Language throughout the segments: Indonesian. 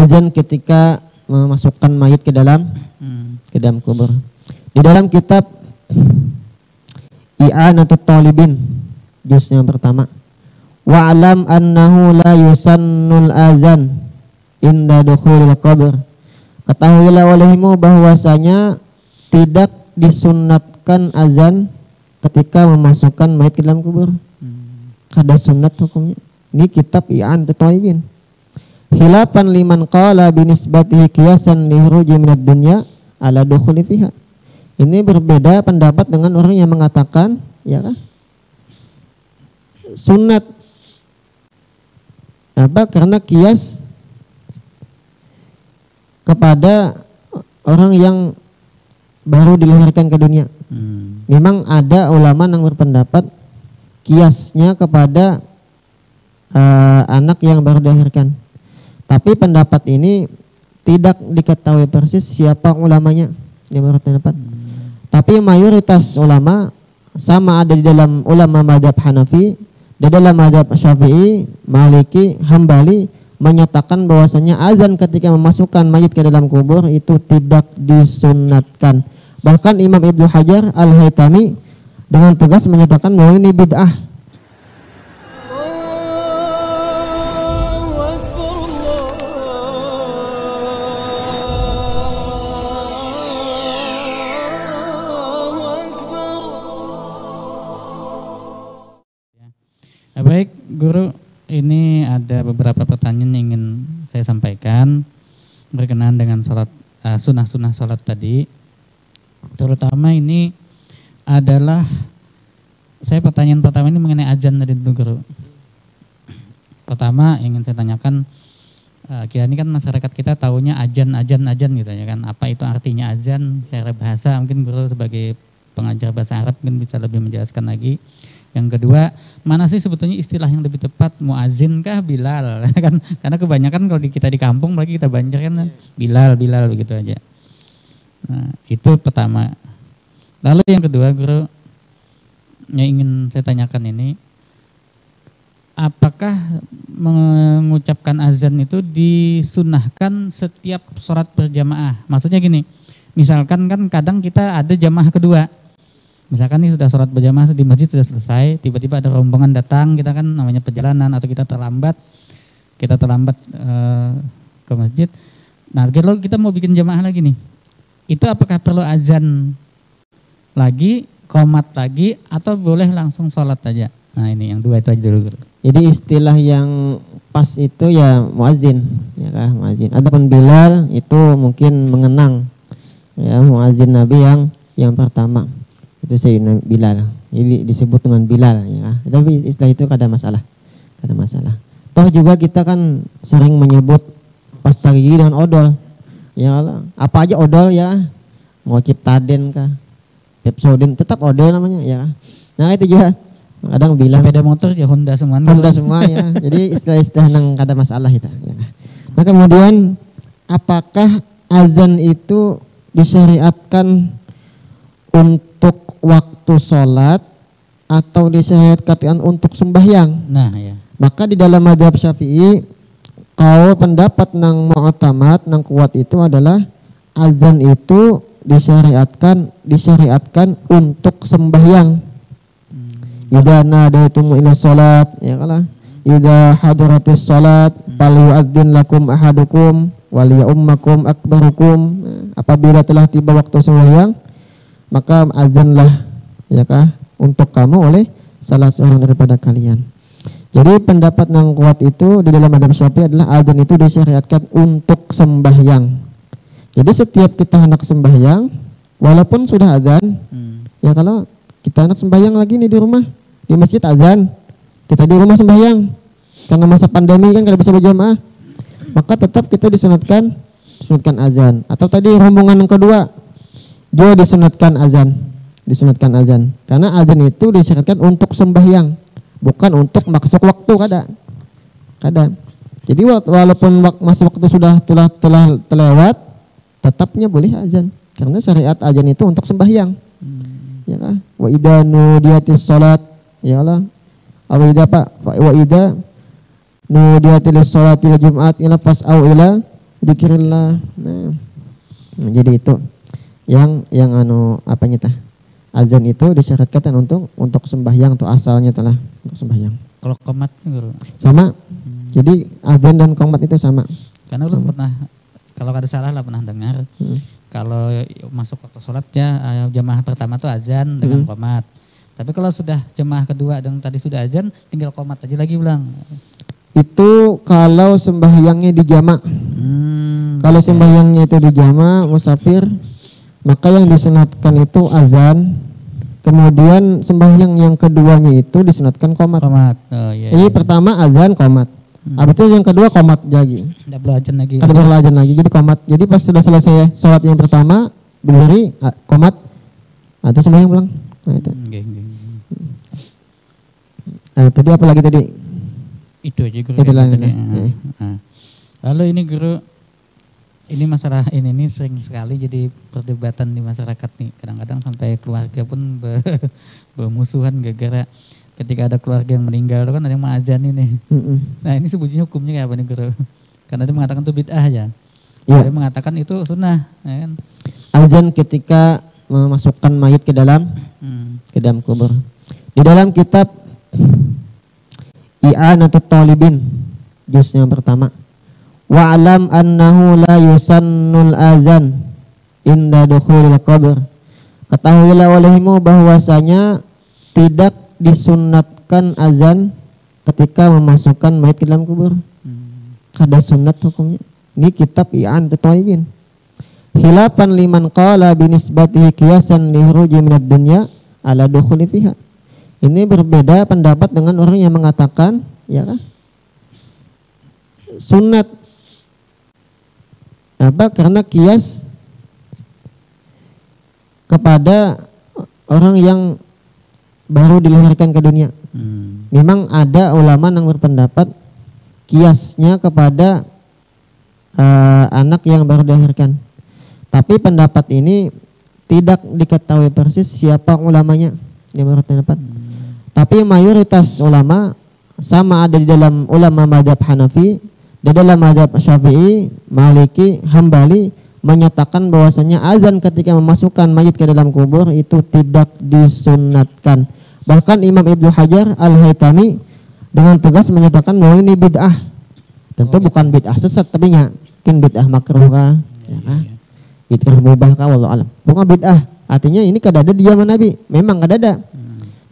azan ketika memasukkan mayit ke dalam kubur. Di dalam kitab I'anatut Talibin juz yang pertama, wa'lam annahu la yusannul azan inda dukhulil qabr. Ketahuilah olehmu bahwasanya tidak disunatkan azan ketika memasukkan mayit ke dalam kubur. Kada sunat hukumnya. Ini kitab I'anatut Talibin. Khilafan liman qala binisbatihi qiyasan lihuruji minad dunya ala dukhuli fiha. Ini berbeda pendapat dengan orang yang mengatakan, ya kan, sunat. Apa? Karena kias kepada orang yang baru dilahirkan ke dunia. Memang ada ulama yang berpendapat kiasnya kepada anak yang baru dilahirkan. Tapi pendapat ini tidak diketahui persis siapa ulamanya yang berpendapat. Tapi mayoritas ulama sama ada di dalam ulama mazhab Hanafi, di dalam mazhab Syafi'i, Maliki, Hambali menyatakan bahwasanya azan ketika memasukkan mayit ke dalam kubur itu tidak disunatkan. Bahkan Imam Ibnu Hajar Al-Haytami dengan tegas menyatakan bahwa ini bid'ah. Baik, Guru, ini ada beberapa pertanyaan yang ingin saya sampaikan berkenaan dengan sholat, sunnah-sunnah sholat tadi. Terutama ini adalah, pertanyaan pertama ini mengenai azan tadi dulu, Guru. Pertama ingin saya tanyakan, kira ini kan masyarakat kita taunya azan gitu ya kan. Apa itu artinya azan secara bahasa? Mungkin Guru sebagai pengajar bahasa Arab mungkin bisa lebih menjelaskan lagi. Yang kedua, mana sih sebetulnya istilah yang lebih tepat, muazin kah Bilal? Kan karena kebanyakan kalau kita di kampung lagi kita Banjar kan Bilal begitu aja. Nah, itu pertama. Lalu yang kedua, Guru, yang ingin saya tanyakan ini, apakah mengucapkan azan itu disunahkan setiap sholat berjamaah? Maksudnya gini, misalkan kan kadang kita ada jamaah kedua. Misalkan ini sudah sholat berjamaah di masjid sudah selesai, tiba-tiba ada rombongan datang, kita kan namanya perjalanan atau kita terlambat ke masjid. Nah, kalau kita mau bikin jamaah lagi nih, itu apakah perlu azan lagi, qomat lagi, atau boleh langsung sholat aja? Nah ini yang dua itu aja dulu. Jadi istilah yang pas itu ya muazin, ya kah, muazin. Adapun Bilal itu mungkin mengenang, ya muazin Nabi yang pertama. Itu Sayyidina Bilal. Jadi disebut dengan Bilal, ya. Tapi istilah itu kada masalah. Toh juga kita kan sering menyebut pasta gigi dengan odol. Ya Allah, apa aja odol ya. Mau Ciptaden kah, Pepsodent, tetap odol namanya, ya. Nah, itu juga kadang bilang sepeda motor ya Honda semua. Ya. Jadi istilah-istilah yang kada masalah itu, ya. Nah, kemudian apakah azan itu disyariatkan untuk waktu sholat atau disyariatkan untuk sembahyang? Nah, ya. Maka di dalam mazhab Syafi'i, kalau pendapat nang mu'tamad nang kuat itu adalah azan itu disyariatkan untuk sembahyang. Idza nadaitum ila sholat, ya kalah. Idza hadaratis sholat, falyu'adzin lakum ahadukum waliyummakum akbarukum. Apabila telah tiba waktu sembahyang, maka azanlah, ya kah, untuk kamu oleh salah seorang daripada kalian. Jadi pendapat yang kuat itu di dalam mazhab Syafi'i adalah azan itu disyariatkan untuk sembahyang. Jadi setiap kita hendak sembahyang, walaupun sudah azan, ya kalau kita hendak sembahyang lagi nih di rumah, di masjid azan, kita di rumah sembahyang, karena masa pandemi kan kada bisa berjamaah, maka tetap kita disunatkan azan. Atau tadi rombongan yang kedua, dia disunatkan azan, karena azan itu disyaratkan untuk sembahyang, bukan untuk masuk waktu, kada. Jadi walaupun masa waktu sudah telah terlewat, tetapnya boleh azan, karena syariat azan itu untuk sembahyang. Ya kan? Wa idza nudiyatis salat, ya Allah. Wa idza nudiyatil salati ila jum'at ila fas'au ila Dzikrillah. Nah, jadi itu yang apanya tah? Azan itu disyaratkan untuk sembahyang atau asalnya telah untuk sembahyang. Kalau qomat guru sama. Jadi azan dan qomat itu sama. Karena lu pernah, kalau ada salah lah pernah dengar, kalau masuk waktu sholat ya jamaah pertama tuh azan dengan qomat. Tapi kalau sudah jamaah kedua dan tadi sudah azan, tinggal qomat aja lagi ulang. Itu kalau sembahyangnya di jama'. Kalau sembahyangnya itu di jama' musafir, maka yang disunatkan itu azan. Kemudian sembahyang yang keduanya itu disunatkan qomat. Jadi pertama azan qomat. Habis itu yang kedua qomat lagi. Double azan lagi. Double azan lagi. Jadi qomat. Jadi pas sudah selesai sholat yang pertama berdiri qomat atau sembahyang pulang. Nah itu. Tadi apa lagi tadi? Itu aja guru. Itulah. Lalu ini guru, ini masalah ini sering sekali jadi perdebatan di masyarakat nih. Kadang-kadang sampai keluarga pun bermusuhan gara-gara ketika ada keluarga yang meninggal kan ada yang mengazani nih. Nah ini sebetulnya hukumnya kayak apa nih guru? Karena dia mengatakan itu bid'ah aja. Ya. Dia mengatakan itu sunnah. Ya kan? Azan ketika memasukkan mayit ke dalam kubur. Di dalam kitab I'anatut Talibin juz yang pertama, wa'lam annahu la yusannul azan inda dukhulil qabr. Ketahuilah olehmu bahwasanya tidak disunnatkan azan ketika memasukkan mayit ke dalam kubur. Kada sunnat hukumnya. Ini kitab I'anatut Talibin. Khilafan liman qala binisbatihi qiyasan li khuruji minad dunya ala dukhuli fiha. Ini berbeda pendapat dengan orang yang mengatakan, ya kan, sunat apa karena kias kepada orang yang baru dilahirkan ke dunia. Memang ada ulama yang berpendapat kiasnya kepada anak yang baru dilahirkan. Tapi pendapat ini tidak diketahui persis siapa ulamanya yang berpendapat. Tapi mayoritas ulama sama ada di dalam ulama mazhab Hanafi, di dalam mazhab Syafi'i, Maliki, Hambali menyatakan bahwasanya azan ketika memasukkan mayit ke dalam kubur itu tidak disunatkan. Bahkan Imam Ibnu Hajar Al-Haytami dengan tegas menyatakan bahwa ini bid'ah. Tentu bukan bid'ah sesat, tapi mungkin bid'ah makruh kah? Bid'ah mubah kah? Wallahu alam. Bukan bid'ah. Artinya ini kada ada di zaman Nabi. Memang kada ada.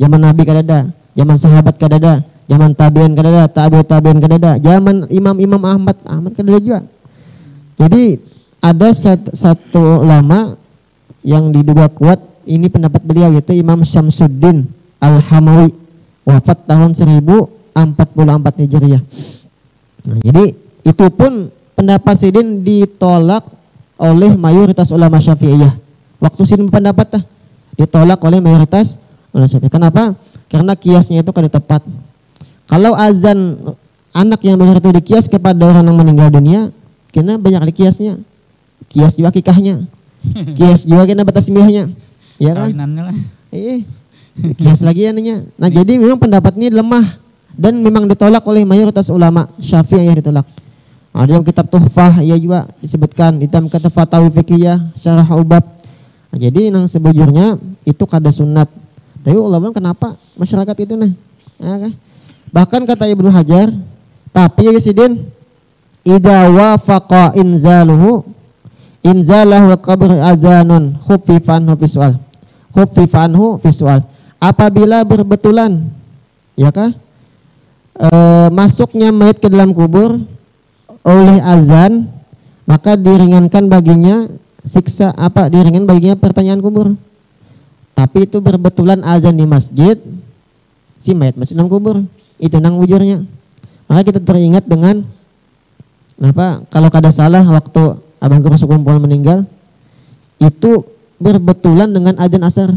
Zaman Nabi kada ada, zaman sahabat kada ada, zaman tabi'in kada ada, tabi'in kada ada, zaman Imam Ahmad kada ada juga. Jadi ada satu ulama yang diduga kuat, ini pendapat beliau yaitu Imam Syamsuddin Al-Hamawi, wafat tahun 1044 Hijriah. Nah, jadi itu pun pendapat Sidin ditolak oleh mayoritas ulama Syafi'iyah. Waktu Sidin pendapat ditolak oleh mayoritas. Kenapa? Karena kiasnya itu kada tepat. Kalau azan anak yang benar itu dikias kepada orang yang meninggal dunia, kena banyak kiasnya. Kias juga akikahnya. Kias juga kena batas miahnya. Ya kan? Kias lagi anehnya. Nah, jadi memang pendapat ini lemah dan memang ditolak oleh mayoritas ulama Syafi'iyah ditolak. Ada yang kitab Tuhfah ya juga disebutkan, hitam kata Fatawi Fiqhiyah, Syarah Ubab. Nah, jadi yang sebujurnya itu kada sunat. Tapi ulama kenapa masyarakat itu nah? Bahkan kata Ibnu Hajar, tapi ya Sidin, idza wafaqa inzalahu inzalahu qabr adzanun khuffifanhu visual. Khuffifanhu visual. Apabila berbetulan ya kah? Masuknya mayit ke dalam kubur oleh azan, maka diringankan baginya siksa diringankan baginya pertanyaan kubur. Tapi itu berbetulan azan di masjid, si mayat masuk dalam kubur, itu nang wujurnya. Maka kita teringat dengan kalau kada salah waktu abang guru sekumpul meninggal, itu berbetulan dengan azan asar.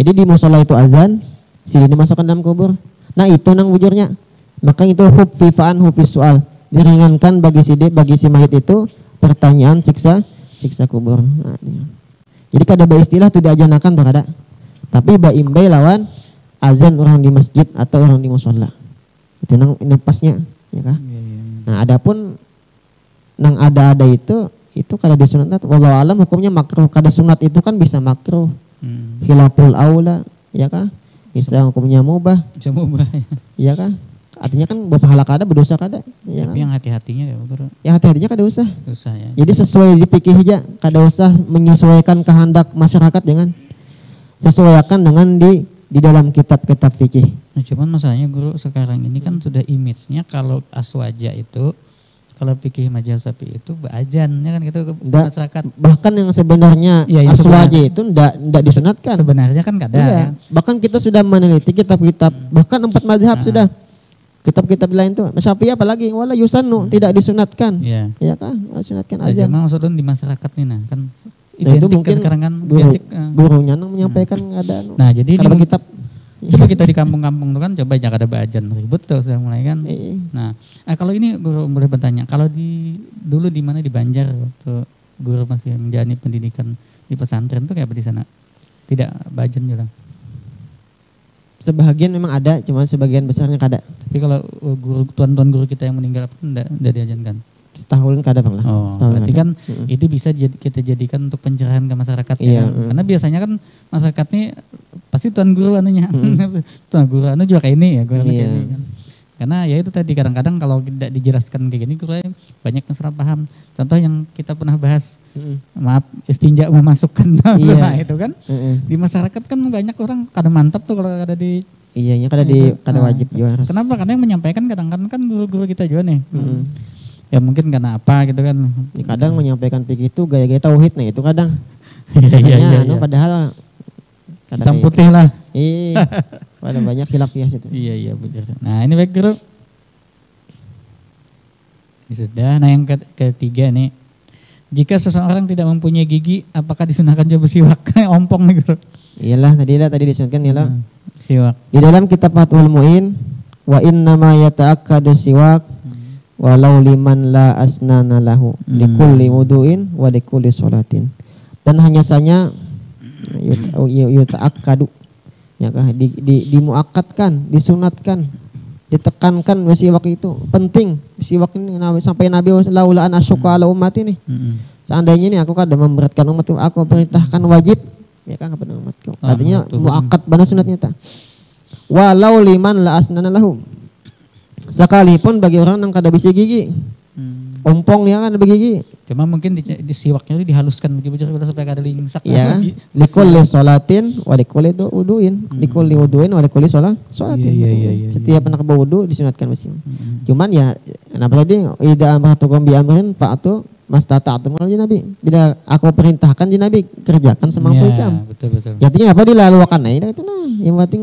Jadi di musola itu azan, si dimasukkan dalam kubur. Nah itu nang wujurnya. Maka itu huffifan visual, diringankan bagi si mayat itu pertanyaan siksa kubur. Nah, jadi kada istilah tidak ajanakan tak ada. Tapi imbai lawan azan orang di masjid atau orang di musola. Itu nang pasnya, ya kan? Nah, adapun nang ada itu kada disunat. Wallahu alam hukumnya makruh. Kada sunat itu kan bisa makruh. Khilaful aula, ya kah? Bisa hukumnya mubah. Bisa mubah ya. Iya kah? Artinya kan berpahala kada, berdosa kada. Ya Tapi kan? yang hati-hatinya ya Guru. Ya hati-hatinya kada usah. Susah ya. Jadi sesuai dipikir aja, kada usah menyesuaikan kehendak masyarakat, jangan. Sesuaikan dengan di dalam kitab-kitab fikih. Nah, cuman masalahnya Guru sekarang ini kan sudah image-nya kalau aswaja itu, kalau fikih mazhab Syafi'i itu beazannya kan gitu ke masyarakat. Bahkan yang sebenarnya ya, aswaja itu ndak disunatkan. Sebenarnya kan kada. Iya. Ya. Bahkan kita sudah meneliti kitab-kitab, bahkan 4 mazhab sudah. Kitab-kitab lain tuh, Syafi'i apalagi wala yusannu, tidak disunatkan. Iya. Ya kah? Disunatkan aja. Cuma maksudnya di masyarakat nih nah kan Nah, itu mungkin sekarang kan gurunya nang menyampaikan ada. Nah, jadi ini kitab. Coba kita di kampung-kampung tuh kan coba jangan ada bajan ribut tuh sudah mulai kan. Nah, kalau ini Guru boleh bertanya, kalau dulu di mana di Banjar waktu Guru masih menjalani pendidikan di pesantren tuh kayak apa di sana? Tidak bajan juga. Sebagian memang ada, cuma sebagian besarnya kada. Tapi kalau tuan-tuan guru kita yang meninggal pun enggak diajarkan. Setahun kada Bang lah. Oh, berarti kan itu bisa kita jadikan untuk pencerahan ke masyarakat ya kan? Karena biasanya kan masyarakat ini pasti tuan guru anunya. Tuan guru anu juga kayak ini ya, guru kayak ini kan. Karena ya itu tadi kadang-kadang kalau tidak dijelaskan kayak gini guru banyak yang salah paham. Contoh yang kita pernah bahas, maaf istinja memasukkan itu kan. Di masyarakat kan banyak orang kada mantap tuh kalau ada di kada wajib juga harus. Kenapa? Karena yang menyampaikan kadang-kadang kan guru-guru kita juga nih. Ya mungkin karena apa gitu kan. Ya, kadang menyampaikan pikir itu gaya-gaya tauhid nah itu kadang. Iya. Padahal hitam putih lah. Iya. Pada banyak khilafiyah itu. Iya betul. Nah, ini baik Guru. Sudah. Nah, yang ketiga nih. Jika seseorang tidak mempunyai gigi, apakah disunahkan coba siwak? Ompong nih Guru. Iyalah tadi disunahkan iyalah. Siwak. Di dalam kitab Fathul Muin, wa inna ma yata'akkadu siwak walau liman la asnana lahu likulli wudu'in wa likulli sholatin. Dan hanya saja yuta'akkadu ya kah dimuakkadkan, disunatkan, ditekankan siwak itu penting. Siwak ini sampai Nabi laula an asyqa ala ummati nih. Seandainya ini aku kada memberatkan umatku, aku perintahkan wajib ya kan kepada umatku. Artinya muakkad bana sunatnya ta. Walau liman la asnana lahu. Sekalipun bagi orang yang kada bisa gigi. Ompong ya kan ada gigi. Cuma mungkin di siwaknya itu dihaluskan begitu supaya kada lingsak. Ya. Likulli sholatin wa likulli wudu'in. Likulli wudu'in wa likulli sholatin. Iya. Setiap anak berwudu disunatkan masih. Cuman ya kenapa tadi idza amartukum bi amrin fa'atu mastata'tum kalau Nabi. Bila aku perintahkan Nabi kerjakan semampu kamu. Betul. Artinya apa dilaluakan nah itu nah yang penting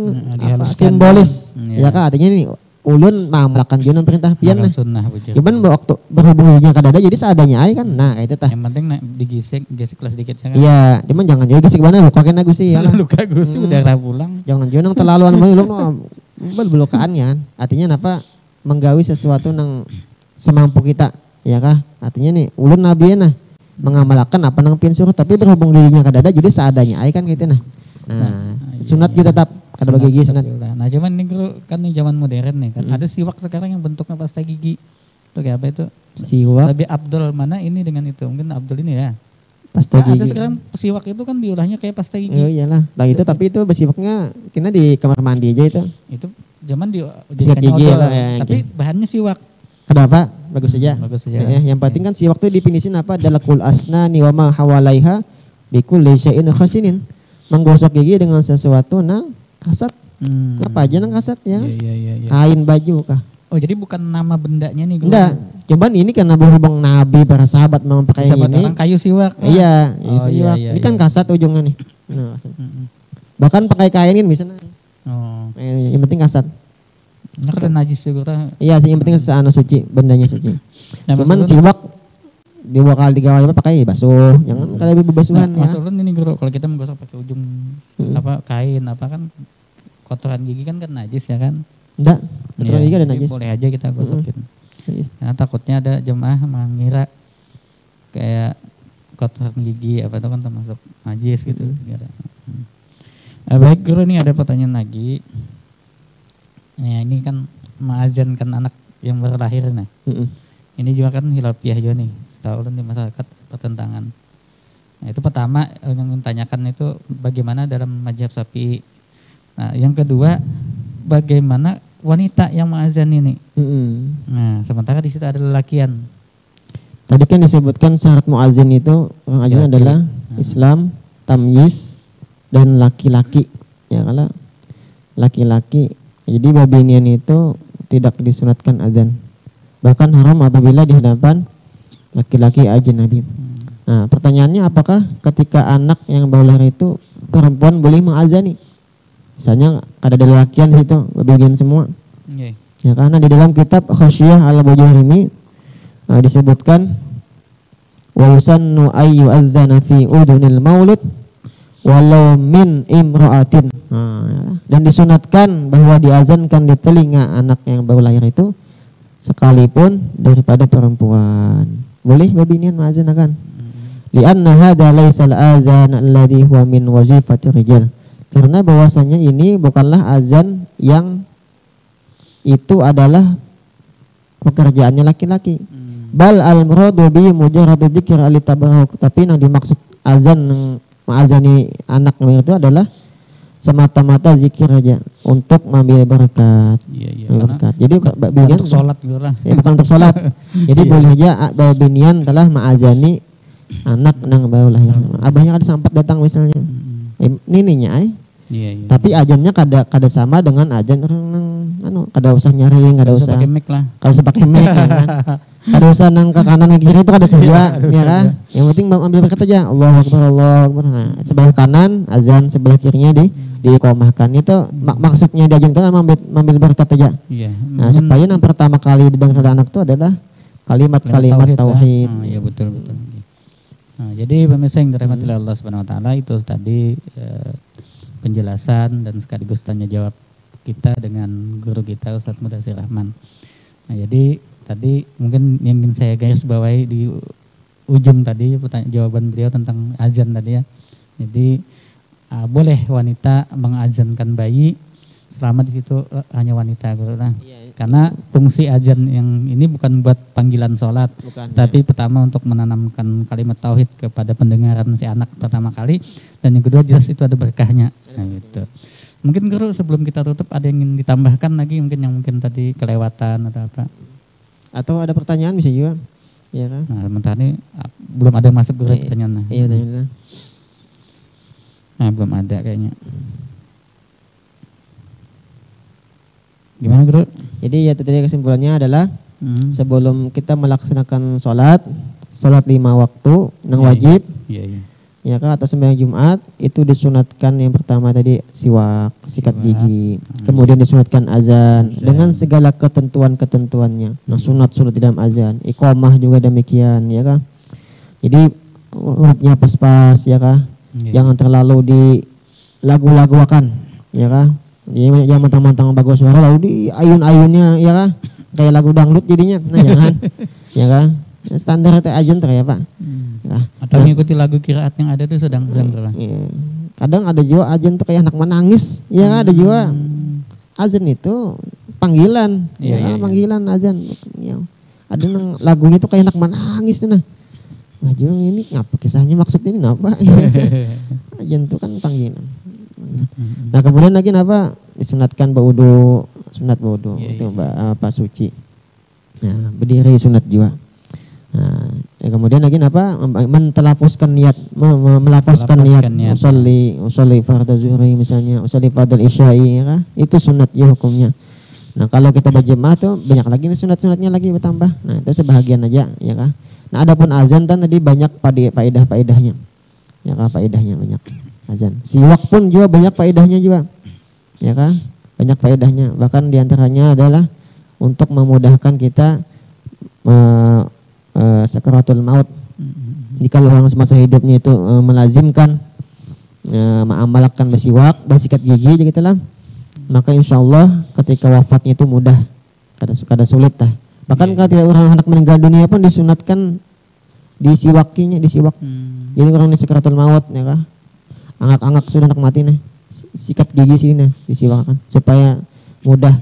simbolis. Ya kan artinya ini ulun mengamalkan junan perintah pian nah. Cuman waktu berhubungnya kadada jadi seadanya aja kan. Nah, itu tah. Yang penting digisik kelas sedikit kan. Iya, cuman jangan juga gisik mana luka kena gusi ya. Luka gusi udah pulang. Jangan junang terlaluan lu belukaannya. Artinya apa? Menggawi sesuatu nang semampu kita, ya kah? Artinya nih ulun nabi nah mengamalkan apa nang pian suruh tapi berhubung dirinya kadada jadi seadanya aja kan gitu nah. Nah, sunat juga tetap kada bagi gigi sunat. Nah, cuman ini kan nih zaman modern nih kan. Ada siwak sekarang yang bentuknya pasta gigi. Itu kayak apa itu? Siwak. Lebih Abdul mana ini dengan itu? Mungkin Abdul ini ya. Pasta gigi. Ada sekarang siwak itu kan diolahnya kayak pasta gigi. Oh iyalah. Nah itu tapi itu bersiwaknya kena di kamar mandi aja itu. Itu zaman siwak gigi odol, lah ya. Tapi bahannya siwak. Kenapa? Bagus saja. Yang penting kan siwak itu definisin apa? Dalakul asnani wa ma hawalaiha bikulli syai'in khasinin. Menggosok gigi dengan sesuatu nang kasat. Apa aja nang kasat ya? Iya. Kain baju kah? Oh jadi bukan nama bendanya nih? Enggak. Cuman ini karena berhubung Nabi para sahabat memang pakai ini. Orang kayu siwak. Iya, siwak. Ini kan kasat ujungnya nih. Nah, bahkan pakai kain kan bisa. Yang penting kasat. Karena najis juga. Iya sih, yang penting suci, bendanya suci. Nah, cuman siwak dua kali tiga kali pakai basuh, jangan kali bebasuhan ya. Maksudnya ini Guru, kalau kita menggosok pakai ujung apa kain apa kan kotoran gigi kan najis ya kan? Enggak, kotoran gigi ada najis. Boleh aja kita gosokin. Karena takutnya ada jemaah mengira kayak kotoran gigi apa itu kan termasuk najis gitu. Baik Guru, ini ada pertanyaan lagi. Ya ini kan mengazankan anak yang baru lahir nih. Ini juga kan hilafiyah juga nih, setahu di masyarakat pertentangan. Nah, itu pertama yang ditanyakan itu bagaimana dalam mazhab Syafi'i. Nah, yang kedua bagaimana wanita yang mengazan ini. Nah, sementara di situ ada lelakian. Tadi kan disebutkan syarat muazin itu orang azan adalah Islam, tamyiz dan laki-laki. Ya kalau laki-laki, jadi babinian itu tidak disunatkan azan. Bahkan haram apabila di hadapan laki-laki ajnabi. Nah, pertanyaannya apakah ketika anak yang baru lahir itu perempuan boleh mengazani? Misalnya ada lelakian di situ, babinian semua. Ya karena di dalam kitab Khasyiyah al-Bujurimi disebutkan wa yusannu ayyu adzana fi udunil maulud walau min imra'atin. Dan disunatkan bahwa diazankan di telinga anak yang baru lahir itu sekalipun daripada perempuan. Boleh babinian mengazanakan. Lianna hadza laisa al-azan alladhi huwa min wazifati rijal. Karena bahwasanya ini bukanlah azan yang itu adalah pekerjaannya laki-laki. Bal al-muradu bi mujarradu dzikr al-tabarruk. Tapi yang dimaksud azan mengazani anak itu adalah semata-mata zikir aja untuk mengambil berkat. Berkat. Jadi babinian untuk sholat gitu lah. Ya, bukan untuk sholat. Jadi boleh aja babinian telah mengazani anak yang baru lahir. Abahnya ada sempat datang misalnya. Nininya tapi ajannya kada sama dengan ajan orang kada usah nyaring, kada usah pakai mic lah. Kada usah pakai mic ya kan. Kada usah nang ke kanan ke kiri itu kada usah juga ya kan. Yang penting ambil berkat aja. Allahu akbar, Allahu akbar. Nah, sebelah kanan azan, sebelah kirinya diiqamahkan. Itu maksudnya di ajan itu ambil berkat aja. Nah, supaya yang pertama kali didengar anak itu adalah kalimat-kalimat tauhid. Iya betul. Nah, jadi pemirsa yang dirahmati oleh Allah Subhanahu wa taala, itu tadi penjelasan dan sekaligus tanya jawab kita dengan guru kita Ustadz Mudasir Rahman. Nah, jadi tadi mungkin yang ingin saya garis bawahi di ujung tadi jawaban beliau tentang azan tadi ya. Jadi boleh wanita mengazankan bayi selama di situ hanya wanita guru lah. Karena fungsi azan yang ini bukan buat panggilan sholat, tapi pertama untuk menanamkan kalimat tauhid kepada pendengaran si anak pertama kali, dan yang kedua jelas itu ada berkahnya. Nah, gitu. Mungkin guru sebelum kita tutup ada yang ingin ditambahkan lagi yang mungkin tadi kelewatan atau apa? Atau ada pertanyaan bisa juga, ya kan? Nah, sementara ini belum ada yang masuk guru pertanyaan. Iya, pertanyaan. Nah, belum ada kayaknya. Gimana guru? Jadi ya tadi kesimpulannya adalah sebelum kita melaksanakan sholat 5 waktu yang wajib, ya kan, atas sembahyang Jumat itu disunatkan yang pertama tadi siwak, sikat gigi, kemudian disunatkan azan dengan segala ketentuan-ketentuannya. Nah, sunat di dalam azan, iqamah juga demikian, ya kan. Jadi hurufnya pas-pas, ya kan. Jangan terlalu dilagu-laguakan, ya kan. Jangan mantang-mantang bagus suara lalu di ayun-ayunnya, ya kan, kayak lagu dangdut jadinya. Nah, jangan. Ya kan, standar itu ajan ya Pak. Atau mengikuti lagu kiraat yang ada tuh sedang iya. Kadang ada juga ajan tuh kayak anak menangis, ya kan. Ada juga azan itu panggilan, ya kan, panggilan azan. Ya. Ada yang lagunya tuh kayak anak menangis tuh nah. Nah, juga ini ngapa kisahnya, maksudnya ini ngapa? Ajan tuh kan panggilan. Nah, kemudian lagi apa? Disunatkan berwudu, sunat berwudu, itu Pak suci. Nah, berdiri sunat juga. Nah, kemudian lagi apa? Mentelapuskan niat, melafazkan niat. Usolli fardhu zuhri misalnya, usolli fardhu isya'i, ya kan? Itu sunat ya hukumnya. Nah, kalau kita berjemaah tuh banyak lagi nih sunat-sunatnya lagi bertambah. Nah, itu sebahagian aja, ya kan? Nah, adapun azan tadi banyak faedah-faedahnya. Ya kan, faedahnya banyak. Azan. Siwak pun juga banyak faedahnya juga. Ya kan? Banyak faedahnya. Bahkan diantaranya adalah untuk memudahkan kita sakaratul maut. Jika orang semasa hidupnya itu melazimkan mengamalkan bersiwak, bersikat gigi gitu lah, maka insya Allah ketika wafatnya itu mudah, kada sulit lah. Bahkan ketika orang anak meninggal dunia pun disunatkan disiwakinya, disiwak. Jadi orang ini sakaratul maut, ya kan? Angak-angak sudah nak mati nih, sikat gigi sini nih disiwakkan supaya mudah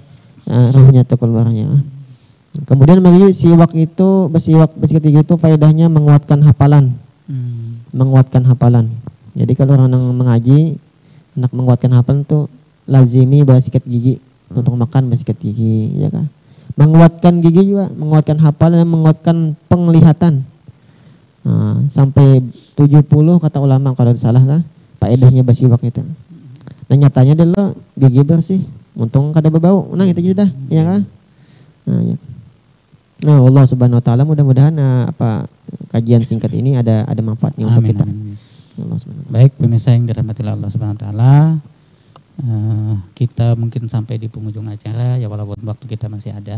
ruhnya itu keluarnya. Kemudian bagi siwak itu, bersikat gigi itu faedahnya menguatkan hafalan. Menguatkan hafalan. Jadi kalau orang yang mengaji, hendak menguatkan hafalan itu lazimi bersikat gigi. Untuk makan bersikat gigi, ya kan? Menguatkan gigi juga, menguatkan hafalan dan menguatkan penglihatan. Nah, sampai 70 kata ulama kalau salah kan, faedahnya bersiwak itu. Dan nyatanya adalah gigi bersih, untung kada berbau. Nah itu sudah, ya kan? Nah, ya. Nah, Allah Subhanahu wa taala mudah-mudahan kajian singkat ini ada manfaatnya untuk kita. Amin. Baik, pemirsa yang dirahmati Allah Subhanahu wa taala, kita mungkin sampai di penghujung acara ya, walaupun waktu kita masih ada.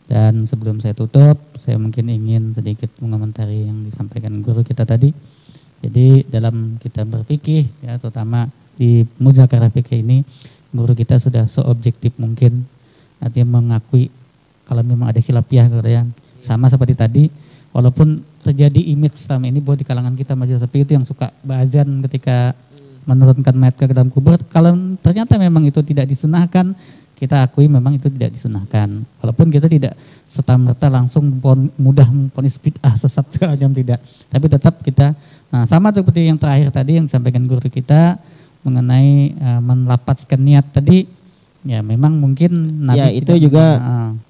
Dan sebelum saya tutup, saya mungkin ingin sedikit mengomentari yang disampaikan guru kita tadi. Jadi dalam kita berfikih ya, terutama di Muzakarah Fikih ini, guru kita sudah seobjektif mungkin, artinya mengakui kalau memang ada khilafiyah ya, sama seperti tadi, walaupun terjadi image selama ini bahwa di kalangan kita majelis seperti itu yang suka berazan ketika menurunkan mayat ke dalam kubur, kalau ternyata memang itu tidak disunahkan, kita akui memang itu tidak disunahkan. Walaupun kita tidak serta-merta langsung mudah memvonis bid'ah sesat segala macam, tidak. Tapi tetap kita, nah sama seperti yang terakhir tadi yang disampaikan guru kita mengenai melapaskan niat tadi, ya memang mungkin Nabi ya itu juga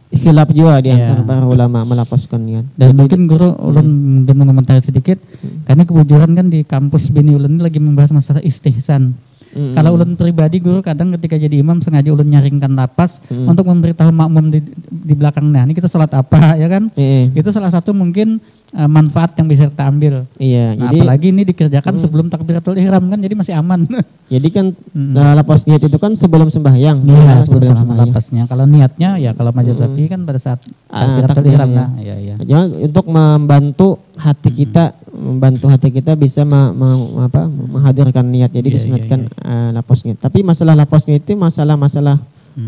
khilaf juga di antara para ulama melapaskan niat. Dan mungkin guru ulun mengomentari sedikit, karena kebujuran kan di kampus Bini Ulun ini lagi membahas masalah istihsan. Kalau ulun pribadi guru kadang ketika jadi imam sengaja ulun nyaringkan lapas untuk memberitahu makmum di belakang, nah ini kita sholat apa ya kan? Itu salah satu mungkin manfaat yang bisa kita ambil. Iya, nah, jadi apalagi ini dikerjakan sebelum takbiratul ihram kan, jadi masih aman. Jadi kan lapas niat itu kan sebelum sembahyang. Iya, sebelum sembahyang lapasnya. Kalau niatnya ya kalau majelis sapi kan pada saat takbiratul ihram lah. Iya. Jadi untuk membantu hati kita bisa menghadirkan niat. Jadi disunatkan lapas niat. Tapi masalah lapas niat itu masalah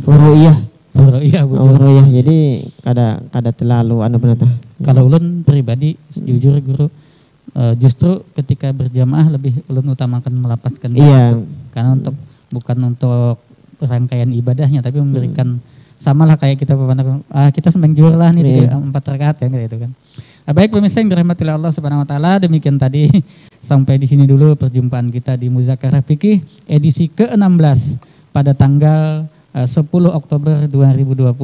furu'iyah. Furu'iyah. Jadi kada terlalu benar. Kalau ulun pribadi jujur guru, justru ketika berjamaah lebih ulun utamakan melapaskan niat. Karena bukan untuk rangkaian ibadahnya, tapi memberikan samalah kayak kita kita sembahyang zuhur lah nih di 4 rakaat kan gitu kan. Baik pemirsa yang dirahmati Allah Subhanahu wa taala, demikian tadi sampai di sini dulu perjumpaan kita di Muzakarah Fikih edisi ke-16 pada tanggal 10 Oktober 2020.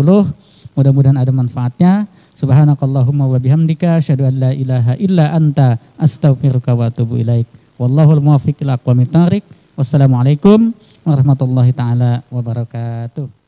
Mudah-mudahan ada manfaatnya. Subhanakallahumma wa bihamdika asyhadu an la ilaha illa anta astaghfiruka wa atubu ilaik. Wallahul muwaffiq ila aqwamit thariq. Wassalamualaikum warahmatullahi taala wabarakatuh.